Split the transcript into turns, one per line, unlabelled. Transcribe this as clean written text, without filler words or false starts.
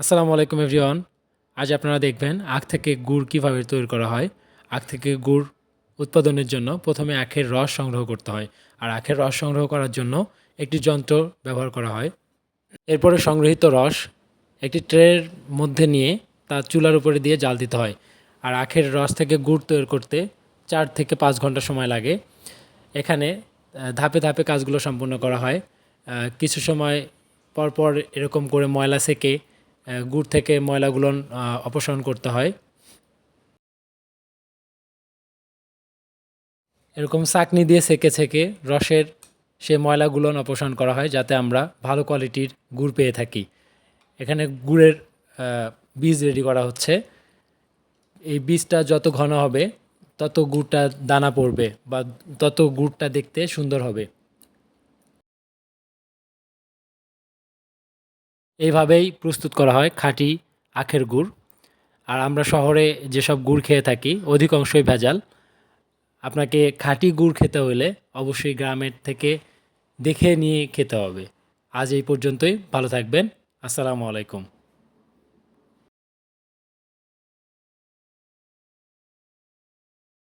আসসালামু আলাইকুম এভরিওয়ান। আজ আপনারা দেখবেন আখ থেকে গুড় কিভাবে তৈরি করা হয়। আখ থেকে গুড় উৎপাদনের জন্য প্রথমে আখের রস সংগ্রহ করতে হয়। আর আখের রস সংগ্রহ করার জন্য একটি যন্ত্র ব্যবহার করা হয়। এরপরে সংগৃহীত রস একটি ট্রের মধ্যে নিয়ে তা চুলার উপরে দিয়ে জাল দিতে হয়। আর আখের রস থেকে গুড় তৈরি করতে 4 থেকে 5 ঘন্টা সময় লাগে। এখানে ধাপে ধাপে কাজগুলো সম্পূর্ণ করা হয়। কিছু সময় পর পর এরকম করে ময়লা সেকে গুড় থেকে ময়লাগুলো অপসারণ করতে হয়। এরকম ছাঁকনি দিয়ে সেকে সেকে রসের সে ময়লাগুলো অপসারণ করা হয়, যাতে আমরা ভালো কোয়ালিটির গুড় পেয়ে থাকি। এখানে গুড়ের বীজ রেডি করা হচ্ছে। এই বীজটা যত ঘন হবে তত গুড়টা দানা পড়বে বা তত গুড়টা দেখতে সুন্দর হবে। এইভাবেই প্রস্তুত করা হয় খাঁটি আখের গুড়। আর আমরা শহরে যেসব গুড় খেয়ে থাকি অধিকাংশই ভেজাল। আপনাকে খাঁটি গুড় খেতে হলে অবশ্যই গ্রামের থেকে দেখে নিয়ে খেতে হবে। আজ এই পর্যন্তই, ভালো থাকবেন। আসসালামু আলাইকুম।